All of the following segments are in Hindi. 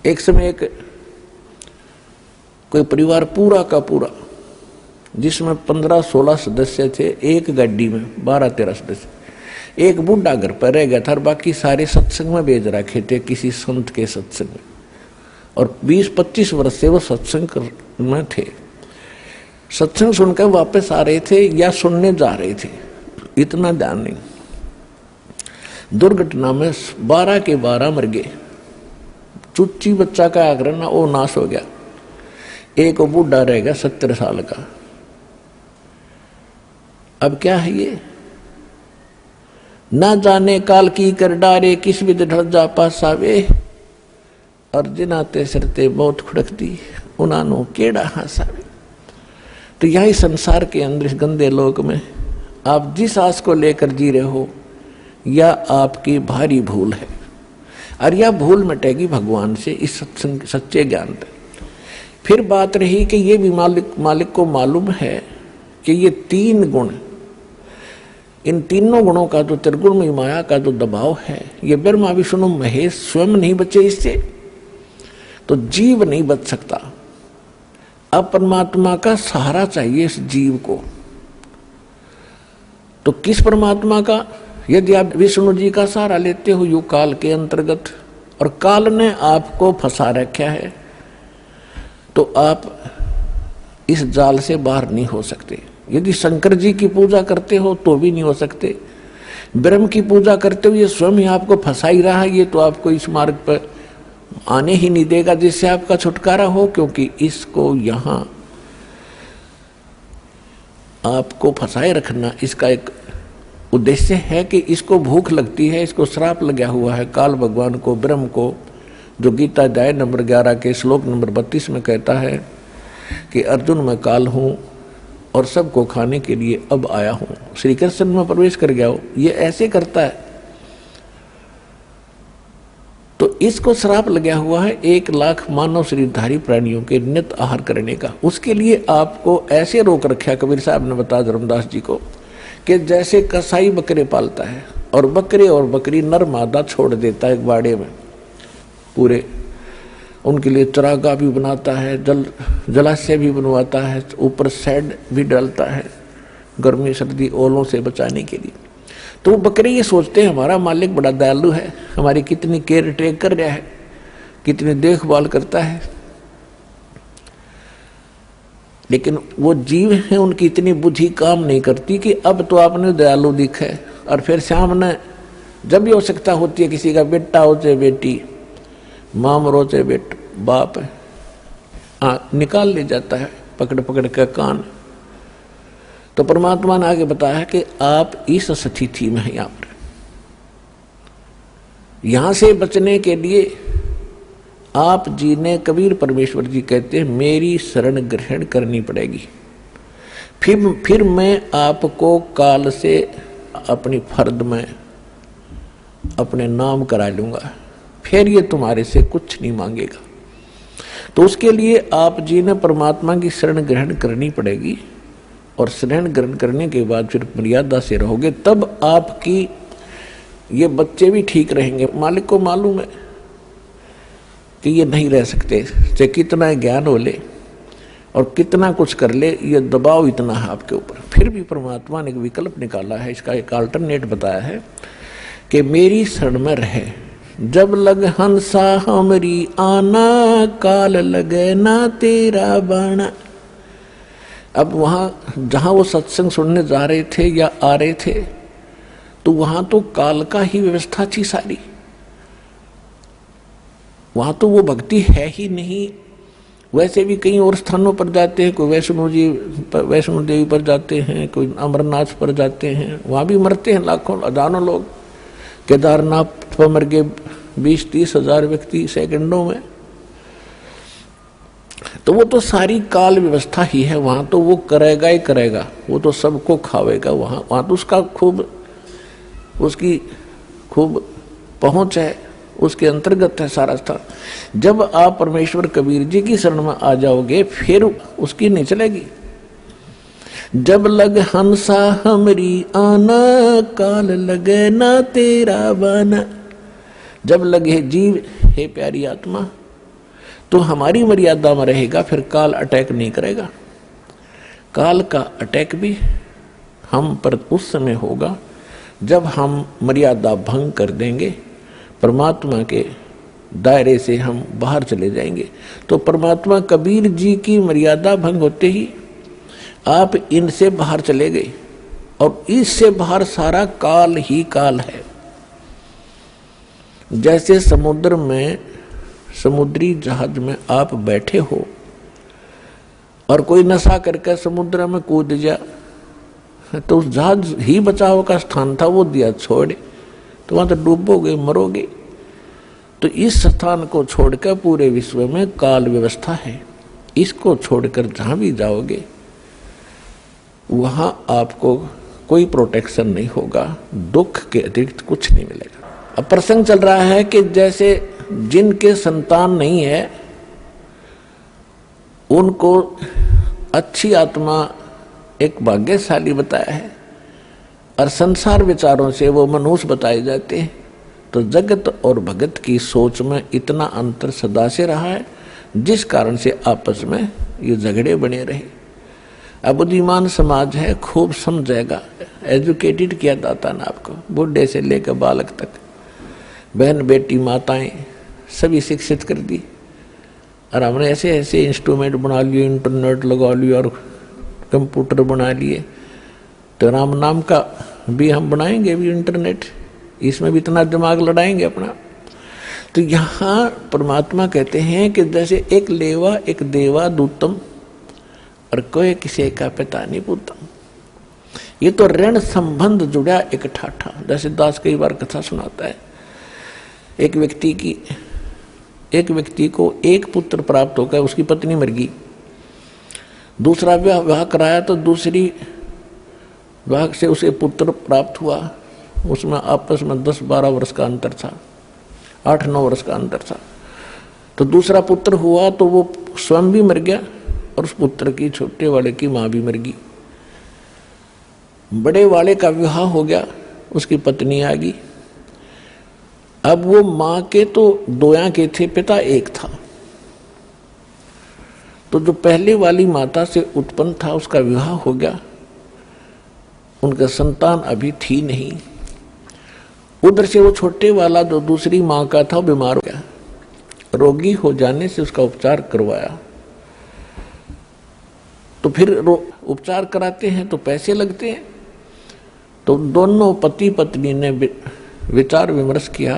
एक समय एक कोई परिवार पूरा का पूरा, जिसमें 15-16 सदस्य थे, एक गाड़ी में 12-13 सदस्य, एक बूढ़ा घर पर रह गया था और बाकी सारे सत्संग में भेज रखे थे किसी संत के सत्संग में, और 20-25 वर्ष से वो सत्संग में थे। सत्संग सुनकर वापस आ रहे थे या सुनने जा रहे थे, इतना ध्यान नहीं। दुर्घटना में 12 के 12 मर गए। चुच्ची बच्चा का आग्रह ना, वो नाश हो गया। एक बूढ़ा रह गया 70 साल का। अब क्या है ये? ना जाने काल की कर डारे, किस विध ढल जा पास आवे, अर्जुन आते सरते बहुत खुड़कती, उनानो केड़ा हंसावे। तो यही संसार के अंदर, इस गंदे लोक में आप जिस आस को लेकर जी रहे हो, या आपकी भारी भूल है, और यह भूल मिटेगी भगवान से, इस सत्संग सच्चे ज्ञान पे। फिर बात रही कि ये भी मालिक को मालूम है कि ये 3 गुण, इन तीनों गुणों का जो त्रिगुणमयी माया का जो दबाव है, ये ब्रह्मा विष्णु महेश स्वयं नहीं बचे इससे, तो जीव नहीं बच सकता। अब परमात्मा का सहारा चाहिए इस जीव को। तो किस परमात्मा का? यदि आप विष्णु जी का सहारा लेते हो युग काल के अंतर्गत, और काल ने आपको फंसा रखा है, तो आप इस जाल से बाहर नहीं हो सकते। यदि शंकर जी की पूजा करते हो तो भी नहीं हो सकते। ब्रह्म की पूजा करते हो, ये स्वयं ही आपको फंसा ही रहा है, ये तो आपको इस मार्ग पर आने ही नहीं देगा जिससे आपका छुटकारा हो, क्योंकि इसको यहां आपको फंसाए रखना इसका एक उद्देश्य है कि इसको भूख लगती है, इसको श्राप लगा हुआ है काल भगवान को, ब्रह्म को, जो गीता अध्याय नंबर 11 के श्लोक नंबर 32 में कहता है कि अर्जुन मैं काल हूं और सबको खाने के लिए अब आया हूं। श्री कृष्ण में प्रवेश कर गया हो, ये ऐसे करता है। तो इसको श्राप लगा हुआ है 1 लाख मानव शरीरधारी प्राणियों के नित आहार करने का। उसके लिए आपको ऐसे रोक रखा कबीर साहब ने बताया धर्मदास जी को, कि जैसे कसाई बकरे पालता है और बकरे और बकरी नर मादा छोड़ देता है एक बाड़े में, पूरे उनके लिए चरागाह भी बनाता है, जलाशय भी बनवाता है, ऊपर शेड भी डालता है गर्मी सर्दी ओलों से बचाने के लिए। तो वो बकरे ये सोचते हैं हमारा मालिक बड़ा दयालु है, हमारी कितनी केयर टेक कर रहा है, कितनी देखभाल करता है। लेकिन वो जीव हैं, उनकी इतनी बुद्धि काम नहीं करती कि अब तो आपने दयालु दिखा है, और फिर सामने जब भी आवश्यकता होती है, किसी का बेटा हो चाहे बेटी, माँ मरो चाहे बेट बाप है, निकाल ले जाता है पकड़ पकड़ कर कान। तो परमात्मा ने आगे बताया कि आप इस स्थिति में हैं। यहां से बचने के लिए आप जी ने, कबीर परमेश्वर जी कहते हैं, मेरी शरण ग्रहण करनी पड़ेगी। फिर मैं आपको काल से अपनी फर्द में अपने नाम करा लूंगा, फिर ये तुम्हारे से कुछ नहीं मांगेगा। तो उसके लिए आप जी ने परमात्मा की शरण ग्रहण करनी पड़ेगी, और शरण ग्रहण करने के बाद फिर मर्यादा से रहोगे, तब आपकी ये बच्चे भी ठीक रहेंगे। मालिक को मालूम है कि ये नहीं रह सकते, चाहे कितना ज्ञान हो ले और कितना कुछ कर ले, ये दबाव इतना है आपके ऊपर। फिर भी परमात्मा ने एक विकल्प निकाला है, इसका एक अल्टरनेट बताया है कि मेरी शरण में रहे। जब लग हंसा हमरी आना, काल लगे ना तेरा बाणा। अब वहां जहां वो सत्संग सुनने जा रहे थे या आ रहे थे, तो वहां तो काल का ही व्यवस्था थी सारी, वहां तो वो भक्ति है ही नहीं। वैसे भी कई और स्थानों पर जाते हैं, कोई वैष्णो देवी पर जाते हैं, कोई अमरनाथ पर जाते हैं, वहां भी मरते हैं लाखों हजारों लोग। केदारनाथ पर मर गए 20-30 हजार व्यक्ति सेकंडों में। तो वो तो सारी काल व्यवस्था ही है, वहां तो वो करेगा ही करेगा, वो तो सबको खावेगा। वहां तो उसका उसकी खूब पहुंच है, उसके अंतर्गत है सारा स्थान। जब आप परमेश्वर कबीर जी की शरण में आ जाओगे, फिर उसकी नहीं चलेगी। जब लग हंसा हमरी आना, काल लगे ना तेरा बाना। जब लगे जीव, हे प्यारी आत्मा, तो हमारी मर्यादा में रहेगा, फिर काल अटैक नहीं करेगा। काल का अटैक भी हम पर उस समय होगा जब हम मर्यादा भंग कर देंगे, परमात्मा के दायरे से हम बाहर चले जाएंगे। तो परमात्मा कबीर जी की मर्यादा भंग होते ही आप इनसे बाहर चले गए, और इससे बाहर सारा काल ही काल है। जैसे समुद्र में, समुद्री जहाज में आप बैठे हो और कोई नशा करके समुद्र में कूद जा, तो उस जहाज ही बचाव का स्थान था, वो दिया छोड़, तो वहां तो डूबोगे, मरोगे। तो इस स्थान को छोड़कर पूरे विश्व में काल व्यवस्था है, इसको छोड़कर जहां भी जाओगे वहां आपको कोई प्रोटेक्शन नहीं होगा, दुख के अतिरिक्त कुछ नहीं मिलेगा। अब प्रसंग चल रहा है कि जैसे जिनके संतान नहीं है उनको अच्छी आत्मा एक भाग्यशाली बताया है, और संसार विचारों से वो मनुष्य बताए जाते हैं। तो जगत और भगत की सोच में इतना अंतर सदा से रहा है, जिस कारण से आपस में ये झगड़े बने रहे। अब बुद्धिमान समाज है, खूब समझेगा, एजुकेटेड किया जाता ना आपको, बूढ़े से लेकर बालक तक, बहन बेटी माताएं सभी शिक्षित कर दी। और हमने ऐसे ऐसे इंस्ट्रूमेंट बना लिए, इंटरनेट लगा लिया और कंप्यूटर बना लिए, तो राम नाम का भी हम बनाएंगे भी इंटरनेट, इसमें भी इतना दिमाग लड़ाएंगे अपना। तो यहाँ परमात्मा कहते हैं कि जैसे एक लेवा एक देवा दूतम, और कोई किसी का पिता नहीं पूतम। ये तो ऋण संबंध जुड़ा एक ठाठा। जैसे दास कई बार कथा सुनाता है, एक व्यक्ति को एक पुत्र प्राप्त होकर उसकी पत्नी मर गई, दूसरा विवाह कराया तो दूसरी विवाह से उसे पुत्र प्राप्त हुआ, उसमें आपस में 10-12 वर्ष का अंतर था, 8-9 वर्ष का अंतर था। तो दूसरा पुत्र हुआ तो वो स्वयं भी मर गया और उस पुत्र की, छोटे वाले की मां भी मर गई। बड़े वाले का विवाह हो गया, उसकी पत्नी आ गई। अब वो मां के तो 2 आंखें थे, पिता एक था। तो जो पहले वाली माता से उत्पन्न था उसका विवाह हो गया, उनका संतान अभी थी नहीं। उधर से वो छोटे वाला जो दूसरी मां का था वो बीमार हो गया, रोगी हो जाने से उसका उपचार करवाया। तो फिर उपचार कराते हैं तो पैसे लगते हैं। तो दोनों पति पत्नी ने विचार विमर्श किया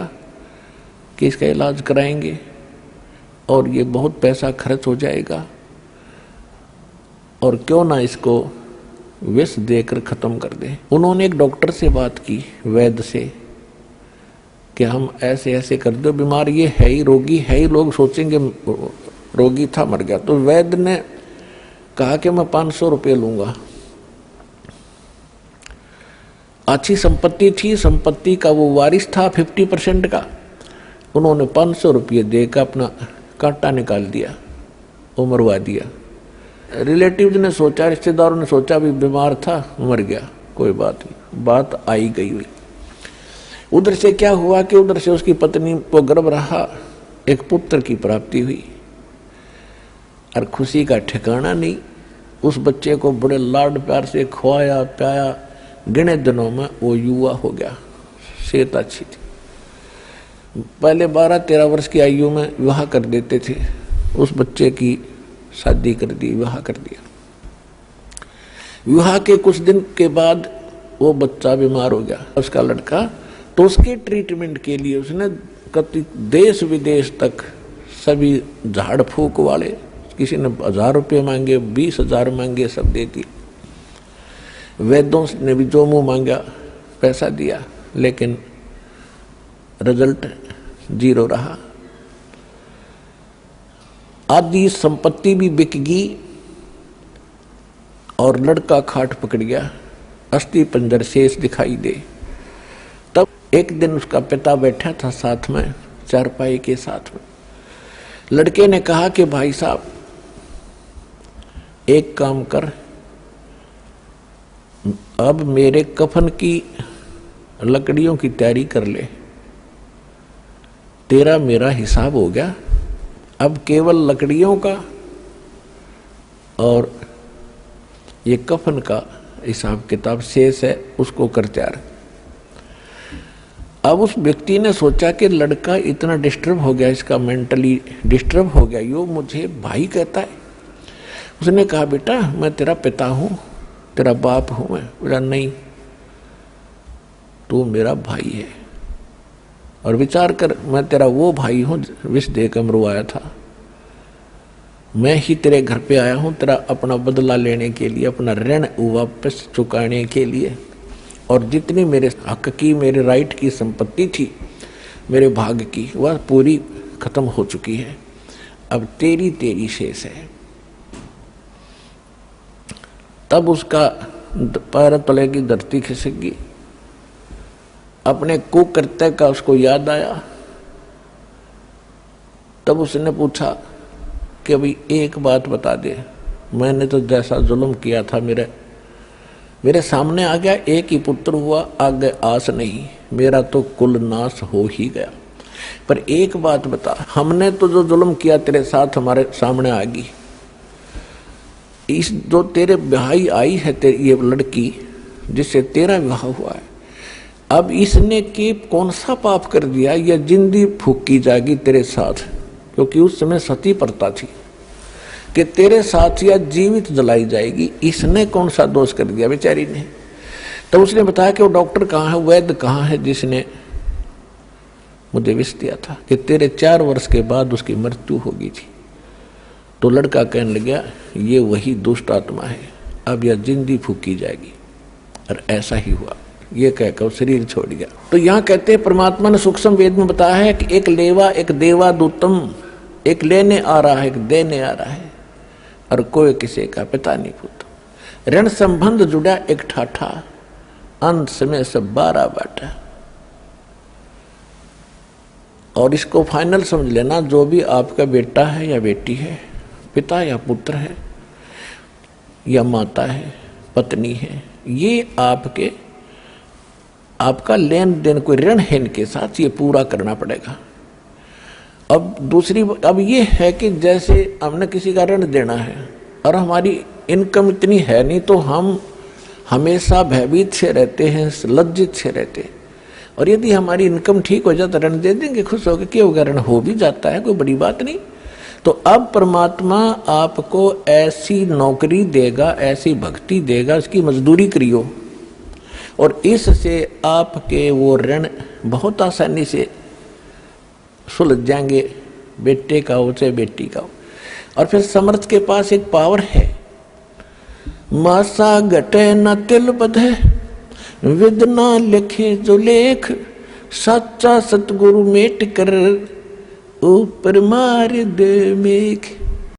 कि इसका इलाज कराएंगे और ये बहुत पैसा खर्च हो जाएगा, और क्यों ना इसको विष देकर खत्म कर दें। उन्होंने एक डॉक्टर से बात की, वैद्य से, कि हम ऐसे ऐसे कर दो, बीमार ये है ही, रोगी है ही, लोग सोचेंगे रोगी था मर गया। तो वैद्य ने कहा कि मैं 500 रुपये लूंगा। अच्छी संपत्ति थी, संपत्ति का वो वारिस था 50% का। उन्होंने 500 रुपये देकर अपना कांटा निकाल दिया, वो मरवा दिया। रिलेटिव्स ने सोचा, रिश्तेदारों ने सोचा भी बीमार था, मर गया, कोई बात नहीं, बात आई गई हुई। उधर से क्या हुआ कि उधर से उसकी पत्नी को गर्भ रहा, एक पुत्र की प्राप्ति हुई, और खुशी का ठिकाना नहीं। उस बच्चे को बड़े लाड प्यार से खुआया प्याया, गिने दिनों में वो युवा हो गया, सेहत अच्छी थी। पहले 12-13 वर्ष की आयु में विवाह कर देते थे, उस बच्चे की शादी कर दी, विवाह कर दिया। विवाह के कुछ दिन के बाद वो बच्चा बीमार हो गया, उसका लड़का। तो उसके ट्रीटमेंट के लिए उसने कति देश विदेश तक सभी झाड़ फूक वाले, किसी ने 1000 रुपये मांगे, 20,000 मांगे, सब दे दिए। वैद्यों ने भी जो मुंह मांगा पैसा दिया, लेकिन रिजल्ट 0 रहा। आधी संपत्ति भी बिक गई और लड़का खाट पकड़ गया, अस्थि पंजर शेष दिखाई दे। तब एक दिन उसका पिता बैठा था साथ में, चारपाई के साथ में। लड़के ने कहा कि भाई साहब एक काम कर, अब मेरे कफन की लकड़ियों की तैयारी कर ले, तेरा मेरा हिसाब हो गया, अब केवल लकड़ियों का और ये कफन का हिसाब किताब शेष है, उसको कर तैयार। अब उस व्यक्ति ने सोचा कि लड़का इतना डिस्टर्ब हो गया, इसका मेंटली डिस्टर्ब हो गया, यो मुझे भाई कहता है। उसने कहा बेटा मैं तेरा पिता हूं, तेरा बाप हूं मैं। बोला नहीं, तू मेरा भाई है, और विचार कर मैं तेरा वो भाई हूं विष देकर मरवाया था। मैं ही तेरे घर पे आया हूं तेरा अपना बदला लेने के लिए, अपना ऋण वापस चुकाने के लिए, और जितनी मेरे हक की, मेरे राइट की संपत्ति थी, मेरे भाग की, वह पूरी खत्म हो चुकी है। अब तेरी शेष है। तब उसका पैर तले की धरती खिसक गई। अपने कुकृत्य का उसको याद आया। तब उसने पूछा कि अभी एक बात बता दे, मैंने तो जैसा जुल्म किया था मेरे सामने आ गया, एक ही पुत्र हुआ, आगे आस नहीं, मेरा तो कुल नाश हो ही गया। पर एक बात बता, हमने तो जो जुल्म किया तेरे साथ हमारे सामने आ गई, इस जो तेरे भाई आई है तेरी ये लड़की जिससे तेरा विवाह हुआ है, अब इसने के कौन सा पाप कर दिया, यह जिंदगी फूकी जाएगी तेरे साथ, क्योंकि उस समय सती प्रथा थी कि तेरे साथ या जीवित जलाई जाएगी। इसने कौन सा दोष कर दिया बेचारी ने। तो उसने बताया कि वो डॉक्टर कहाँ है, वैद्य कहाँ है जिसने मुझे विष दिया था कि तेरे 4 वर्ष के बाद उसकी मृत्यु होगी थी। तो लड़का कहने लगा ये वही दुष्ट आत्मा है, अब यह जिंदगी फूकी जाएगी। और ऐसा ही हुआ, ये कहकर शरीर छोड़ गया। तो यहाँ कहते हैं परमात्मा ने सूक्ष्म वेद में बताया है कि एक लेवा एक देवा दूतम, एक लेने आ रहा है एक देने आ रहा है, और कोई किसी का पिता नहीं पुत्र। ऋण संबंध जुड़ा एक ठाठा, अंत समय सब 12 बाटा। और इसको फाइनल समझ लेना, जो भी आपका बेटा है या बेटी है, पिता या पुत्र है या माता है, पत्नी है, ये आपका लेन देन कोई ऋण है इनके साथ, ये पूरा करना पड़ेगा। अब ये है कि जैसे हमने किसी का ऋण देना है और हमारी इनकम इतनी है नहीं, तो हम हमेशा भयभीत से रहते हैं, लज्जित से रहते हैं। और यदि हमारी इनकम ठीक हो जाए तो ऋण दे देंगे, खुश होकर, क्यों होगा, ऋण हो भी जाता है, कोई बड़ी बात नहीं। तो अब परमात्मा आपको ऐसी नौकरी देगा, ऐसी भक्ति देगा, उसकी मजदूरी करियो, और इससे आपके वो ऋण बहुत आसानी से सुलझ जाएंगे, बेटे का हो चाहे बेटी का हो। और फिर समर्थ के पास एक पावर है, मासा घटे न तिल बधे, विद ना लिखे जो लेख, सच्चा सतगुरु मेट कर ऊपर मार दे मेघ।